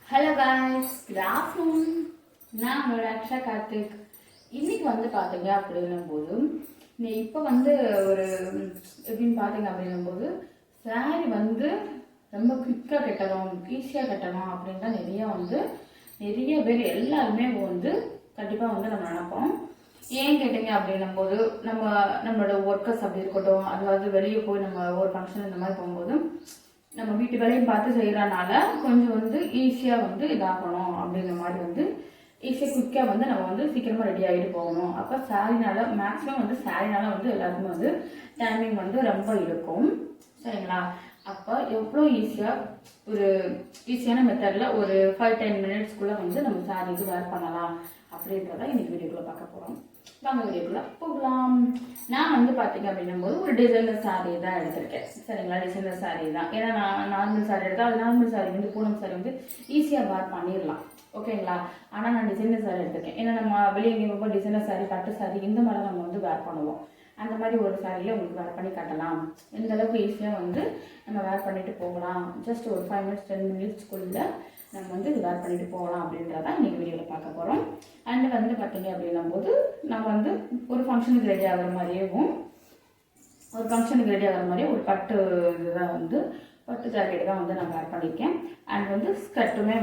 Hello guys, good afternoon. நான் உங்களோட அக்ஷா கார்த்திக். இன்னைக்கு பார்த்தீங்க அப்படின்னும் போது இப்போ ஒரு எப்படின்னு பார்த்தீங்க அப்படின்னும் போது சாரி ரொம்ப குயிக்காக கட்டணும், ஈஸியாக கட்டணும் அப்படின்னு தான் நிறைய பேர் எல்லாருமே கண்டிப்பாக நம்ம நினைப்போம். ஏன் கேட்டீங்க அப்படின்னும் போது நம்மளோட ஒர்க்கர்ஸ் அப்படி இருக்கட்டும், அதாவது வெளியே போய் நம்ம ஒரு ஃபங்க்ஷன் இந்த மாதிரி போகும்போது நம்ம வீட்டு வேலையும் பார்த்து செய்கிறனால கொஞ்சம் ஈஸியாக இதாகணும் அப்படிங்கிற மாதிரி ஈஸியாக குயிக்காக நம்ம சீக்கிரமாக ரெடி ஆகிட்டு போகணும். அப்போ சாரினால மேக்ஸிமம் சாரினால எல்லாருக்குமே டைமிங் ரொம்ப இருக்கும். சரிங்களா? அப்போ எவ்வளோ ஈஸியாக ஒரு ஈஸியான மெத்தடில் ஒரு 5-10 மினிட்ஸ்க்குள்ளே நம்ம சாரி வேர் பண்ணலாம் அப்படின்றத இன்னைக்கு வீடியோக்குள்ளே பார்க்க போகிறோம். வாங்க வீடியோக்குள்ளே போகலாம். நான் பார்த்தீங்க அப்படின்னும் போது ஒரு டிசைனர் சாரீ தான் எடுத்திருக்கேன். சரிங்களா? டிசைனர் சாரீ தான். ஏன்னா நான் நார்மல் சாரீ எடுத்தால் அது நார்மல் சாரீ பூனம் சாரீ ஈஸியாக வேர் பண்ணிடலாம். ஓகேங்களா? ஆனால் நான் டிசைனர் சாரீ எடுத்திருக்கேன். ஏன்னா நம்ம வெளியே எங்கேயும் டிசைனர் சாரீ, பட்டு சாரீ இந்த மாதிரி நம்ம வேர் பண்ணுவோம். அந்த மாதிரி ஒரு சாரியில் உங்களுக்கு வேர் பண்ணி காட்டலாம். எந்த அளவுக்கு ஈஸியாக நம்ம வேர் பண்ணிட்டு போகலாம். ஜஸ்ட் ஒரு 5 மினிட்ஸ் 10 மினிட்ஸ்க்குள்ள நம்ம இது வேர் பண்ணிட்டு போகலாம் அப்படின்றதான் இன்னைக்கு வீடியோவில் பார்க்க போகிறோம். அண்ட் பார்த்தீங்க அப்படின்னும் போது நம்ம ஒரு ஃபங்க்ஷனுக்கு ரெடி ஆகிற மாதிரியும் ஒரு பட்டு இதுதான் பட்டு ஜாக்கெட் தான் நான் வேர் பண்ணியிருக்கேன். அண்ட் ஸ்கர்ட்டுமே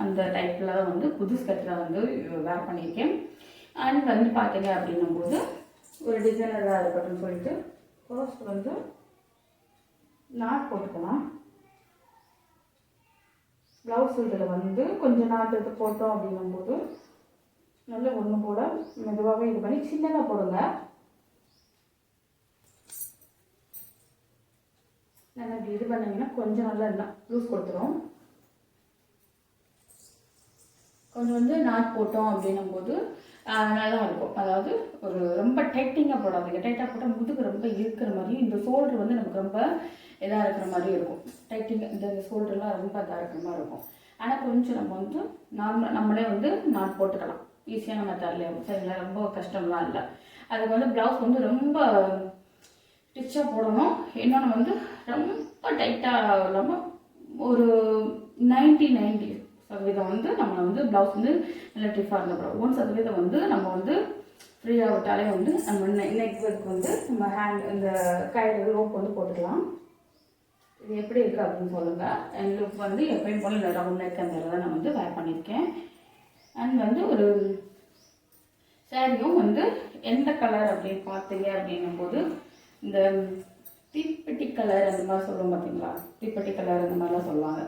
அந்த டைப்பில் தான் புது ஸ்கர்ட்டில் வேர் பண்ணியிருக்கேன். அண்ட் பார்த்தீங்க அப்படின்னும் போது ஒரு டிசைனராக இருக்கட்டும் சொல்லிட்டு ஃபர்ஸ்ட் நாட் போட்டுக்கலாம். ப்ளவுஸ் இதில் கொஞ்சம் நாட்டு எடுத்து போட்டோம் அப்படின்னும் போது நல்ல ஒன்று போட மெதுவாகவே இது பண்ணி சின்னதாக போடுங்க. நல்லா இப்படி இது பண்ணிங்கன்னா கொஞ்சம் நல்லா இருந்தால் லூஸ் கொடுத்துரும். கொஞ்சம் நாட் போட்டோம் அப்படின்னும் போது நல்லா இருக்கும். அதாவது ஒரு ரொம்ப டைட்டிங்காக போடாதீங்க. டைட்டாக போட்டால் முதுகு ரொம்ப இருக்கிற மாதிரியும், இந்த ஷோல்டர் நமக்கு ரொம்ப இதாக இருக்கிற மாதிரி இருக்கும். டைட்டிங் இந்த ஷோல்டர்லாம் ரொம்ப இதாக இருக்கிற மாதிரி இருக்கும். ஆனால் கொஞ்சம் நம்ம நார்மலாக நம்மளே நாட் போட்டுக்கலாம் ஈஸியான மெத்தட்லேயே. சரிங்களா? ரொம்ப கஷ்டம்லாம் இல்லை. அதுக்கு ப்ளவுஸ் ரொம்ப ஸ்டிச்சாக போடணும். இன்னொன்று ரொம்ப டைட்டாக இல்லாமல் ஒரு 90% நம்ம ப்ளவுஸ் நல்லா டிஃபாக இருந்தப்பறம் 1% நம்ம ஃப்ரீயாக விட்டாலே நம்ம நெக்ஸ்க்கு நம்ம ஹேண்ட் இந்த கையில் ரோப் போட்டுக்கலாம். இது எப்படி இருக்குது அப்படின்னு சொல்லுங்கள். என் லுக் எப்பயும் போல் இந்த ரவுண்ட் நெக் அந்த தான் நான் வேர் பண்ணியிருக்கேன். அண்ட் ஒரு சாரியும் எந்த கலர் அப்படின்னு பார்த்தீங்க அப்படின்னும் போது இந்த தீப்பெட்டி கலர் அந்த மாதிரி சொல்லுவோம் பார்த்தீங்களா? தீப்பெட்டி கலர் அந்த மாதிரிலாம் சொல்லுவாங்க.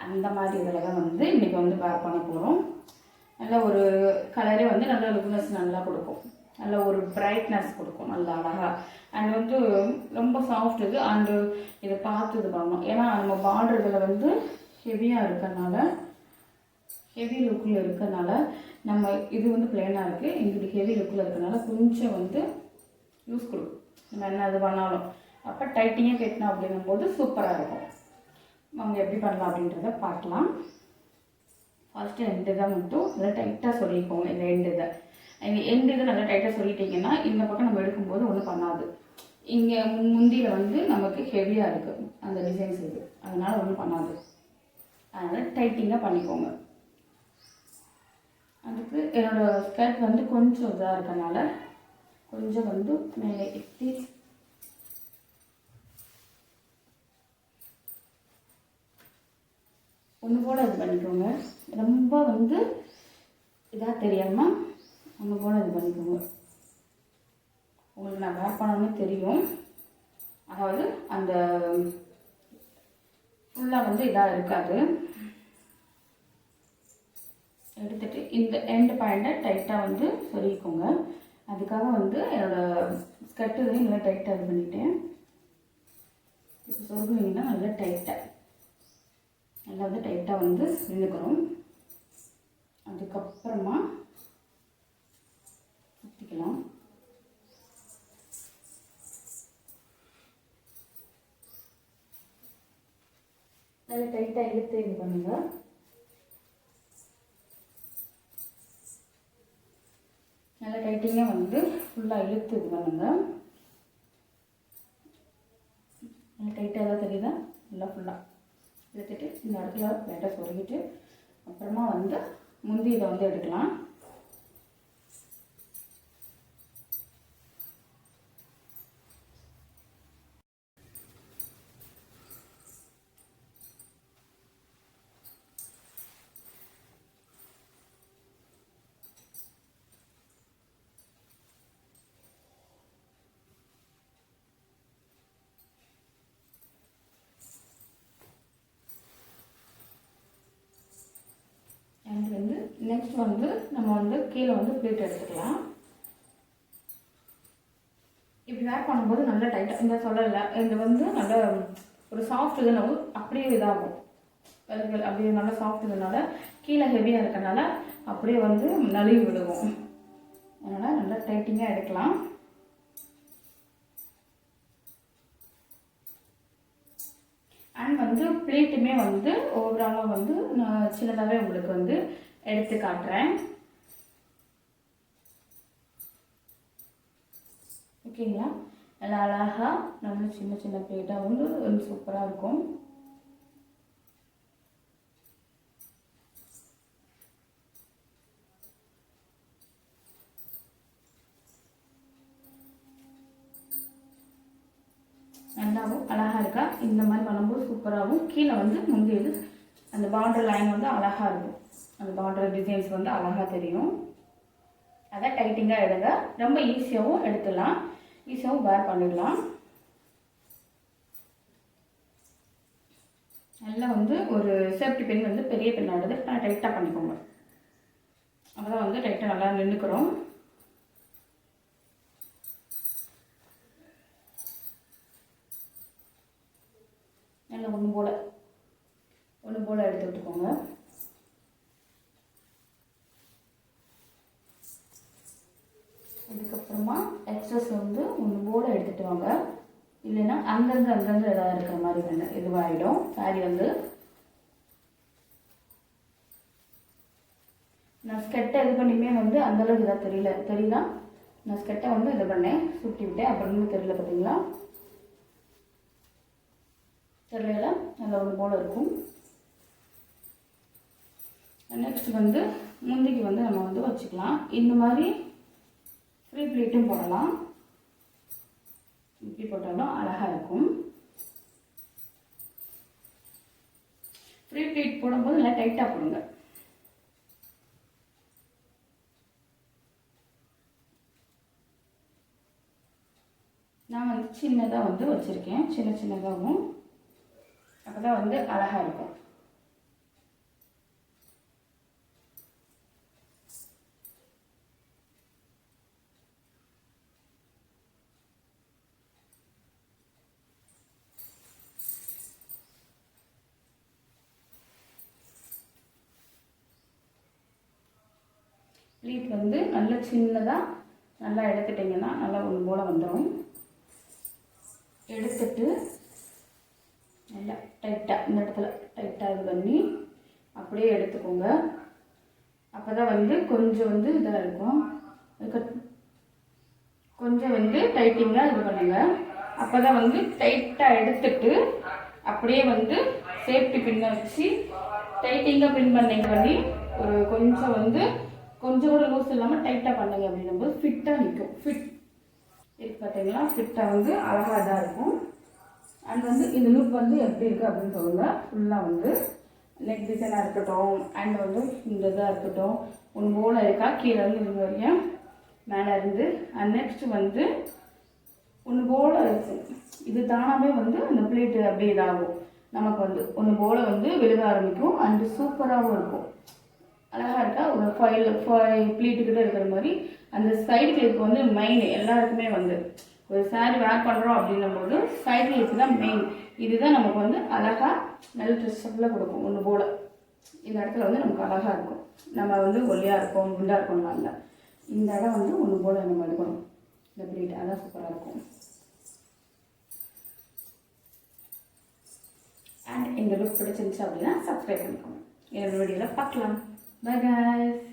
அந்த மாதிரி இதில் தான் இன்றைக்கி வேர் பண்ண போகிறோம். நல்ல ஒரு கலரே நல்ல லுக்னஸ் நல்லா கொடுக்கும். நல்ல ஒரு பிரைட்னஸ் கொடுக்கும் நல்லா அழகாக. அண்ட் ரொம்ப சாஃப்ட் இது. அண்டு இதை பார்த்து இது பண்ணணும். ஏன்னா நம்ம பார்டர் இதில் ஹெவியாக இருக்கறனால, ஹெவி லுக்கில் இருக்கறனால நம்ம இது பிளேனாக இருக்குது. எங்களுக்கு ஹெவி லுக்கில் இருக்கறனால கொஞ்சம் யூஸ் கொடுக்கும் நம்ம என்ன இது பண்ணாலும். அப்போ டைட்டிங்காக கட்டினோம் அப்படிங்கும் போது சூப்பராக இருக்கும். அவங்க எப்படி பண்ணலாம் அப்படின்றத பார்க்கலாம். ஃபஸ்ட்டு எண்டு இதை மட்டும் நல்லா டைட்டாக சொல்லிக்கோங்க. இந்த எண்டு இதை நல்லா டைட்டாக சொல்லிட்டிங்கன்னா இந்த பக்கம் நம்ம எடுக்கும்போது ஒன்றும் பண்ணாது. இங்கே முந்தியில் நமக்கு ஹெவியாக இருக்குது அந்த டிசைன்ஸ் இது, அதனால் ஒன்றும் பண்ணாது. அதனால் டைட்டிங்காக பண்ணிக்கோங்க. அதுக்கு என்னோடய ஸ்கர்ட் கொஞ்சம் இதாக இருக்கனால கொஞ்சம் மேலே எத்தி ஒன்று போல் இது பண்ணிக்கோங்க. ரொம்ப இதாக தெரியாமல் ஒன்று போல் இது பண்ணிக்கோங்க. உங்களுக்கு நான் வேர் பண்ணணும்னு தெரியும். அதாவது அந்த ஃபுல்லாக இதாக இருக்காது. எடுத்துகிட்டு இந்த எண்டு பாயிண்ட்டை டைட்டாக சொருகிக்கோங்க. அதுக்காக என்னோடய ஸ்கர்ட்டு நல்லா டைட்டாக இது பண்ணிட்டேன். இப்போ சொருகுவீங்கன்னா நல்லா டைட்டாக நல்லா டைட்டாக நின்றுக்கணும். அதுக்கப்புறமா சுற்றிக்கலாம். நல்லா டைட்டாக இழுத்து இது பண்ணுங்கள். நல்லா டைட்டிங்காக ஃபுல்லாக இழுத்து இது பண்ணுங்கள். நல்லா டைட்டாக தான் தெரியுதா? நல்லா ஃபுல்லாக எடுத்துட்டு இந்த இடத்துல லைட்டாக சொருகிட்டு அப்புறமா வந்து முந்தி இதை வந்து எடுக்கலாம். அண்ட் வந்து நெக்ஸ்ட் வந்து நம்ம வந்து கீழே வந்து ப்ளீட் எடுத்துக்கலாம். இப்படி வேர் பண்ணும்போது நல்லா டைட்டாக இந்த சொல்லலை இந்த வந்து நல்ல ஒரு சாஃப்ட் இதுனால அப்படியே இதாகும். அப்படியே நல்லா சாஃப்ட் இதனால கீழே ஹெவியாக இருக்கனால அப்படியே வந்து நழுவி விடுவோம். அதனால் நல்லா டைட்டிங்காக எடுக்கலாம். அண்ட் வந்து ப்ளீட்டுமே வந்து ஓவராலாக வந்து நான் சின்னதாகவே உங்களுக்கு வந்து எடுத்து காட்டுறேன். ஓகேங்களா? நல்லா அழகாக நல்ல சின்ன சின்ன ப்ளீட்டாக வந்து சூப்பராக இருக்கும். நல்லாவும் அழகாக இருக்கா. இந்த மாதிரி பண்ணும்போது சூப்பராகவும் கீழே வந்து முந்தியது அந்த பார்டர் லைன் வந்து அழகாக இருக்கும். அந்த பார்டர் டிசைன்ஸ் வந்து அழகாக தெரியும். அதை டைட்டிங்காக எடுங்க. ரொம்ப ஈஸியாகவும் எடுத்துடலாம், ஈஸியாகவும் வேர் பண்ணிடலாம். நல்லா வந்து ஒரு சேஃப்டி பின் வந்து பெரிய பின்னாடுது டைட்டாக பண்ணிக்கோங்க. அப்போ தான் வந்து டைட்டாக நல்லா நின்றுக்கிறோம். நல்லா ஒன்று போல் எடுத்து விட்டுக்கோங்க. இதுக்கப்புறமா எக்ஸஸ் வந்து ஒன்று போல் எடுத்துகிட்டு வாங்க. இல்லைன்னா அங்கங்கே எதாவது இருக்கிற மாதிரி வேணும் இதுவாகிடும் சாரி வந்து. நான் ஸ்கெட்டை இது பண்ணியுமே வந்து அந்தளவுக்கு இதாக தெரியுதா? நான் ஸ்கெட்டை வந்து இது பண்ணேன், சுட்டி விட்டேன், அப்புறமே தெரியல. பார்த்தீங்களா? தெரியல, நல்லா ஒன்று போல் இருக்கும். நெக்ஸ்ட் வந்து முந்திக்கு வந்து நம்ம வந்து வச்சுக்கலாம். இந்த மாதிரி ஃப்ரீ ப்ளீட்டும் போடலாம். இப்படி போட்டாலும் அழகாக இருக்கும். ஃப்ரீ ப்ளீட் போடும்போது நல்லா டைட்டாக போடுங்க. நான் வந்து சின்னதாக வந்து வச்சுருக்கேன், சின்னதாகவும். அப்போ தான் வந்து அழகாக இருக்கும். ப்ளீட் வந்து நல்ல சின்னதாக நல்லா எடுத்துட்டிங்கன்னா நல்லா ஒன்று போல் வந்துடும். எடுத்துட்டு நல்லா டைட்டாக இந்த இடத்துல டைட்டாக இது பண்ணி அப்படியே எடுத்துக்கோங்க. அப்போ தான் வந்து கொஞ்சம் வந்து இதாக இருக்கும். கொஞ்சம் வந்து டைட்டிங்காக இது பண்ணுங்கள். அப்போ தான் வந்து டைட்டாக எடுத்துட்டு அப்படியே வந்து சேஃப்டி பின்னை வச்சு டைட்டிங்காக பின் பண்ணி ஒரு கொஞ்சம் வந்து கொஞ்சம் கூட லூஸ் இல்லாமல் டைட்டாக பண்ணுங்க. அப்படின்னும்போது ஃபிட்டாக நிற்கும். ஃபிட் இது பார்த்தீங்களா? ஃபிட்டாக வந்து அழகாக தான் இருக்கும். அண்ட் வந்து இந்த லுக் வந்து எப்படி இருக்குது அப்படின்னு சொல்லுங்கள். ஃபுல்லாக வந்து நெக் டிசைனாக இருக்கட்டும், அண்ட் வந்து இந்த இதாக இருக்கட்டும், ஒன்று போல் இருக்கா கீழே இருந்து இது வரையும் மேலே இருந்து. அண்ட் நெக்ஸ்ட் வந்து ஒன்று போல் இருக்கும். இது தானாகவே வந்து அந்த பிளேட்டு அப்படியே இதாகும். நமக்கு வந்து ஒன்று போல் வந்து விழுக ஆரம்பிக்கும். அண்டு சூப்பராகவும் இருக்கும். அழகாக இருக்கா? ஒரு ஃபைவ் ப்ளீட்டுக்கிட்ட இருக்கிற மாதிரி அந்த சைடு கிளிப் வந்து மெயின். எல்லாருக்குமே வந்து ஒரு சாரீ வேர் பண்ணுறோம் அப்படின்னும் போது சைடு கிளிப் தான் மெயின். இதுதான் நமக்கு வந்து அழகாக நல்ல ட்ரெஸ்ஸபிளாக கொடுக்கும். ஒன்று போல் இந்த இடத்துல வந்து நமக்கு அழகாக இருக்கும். நம்ம வந்து ஒல்லியாக இருக்கும், குண்டாக இருக்கணும்லாம் இல்லை. இந்த இடம் வந்து ஒன்று போல் நம்ம எடுக்கணும். இந்த ப்ளீட் அதான் சூப்பராக இருக்கும். அண்ட் இந்த லுக் பிடிச்சிருந்துச்சு அப்படின்னா சப்ஸ்கிரைப் பண்ணிக்கோங்க. என்னோட வீடியோவில் பார்க்கலாம். Bye guys.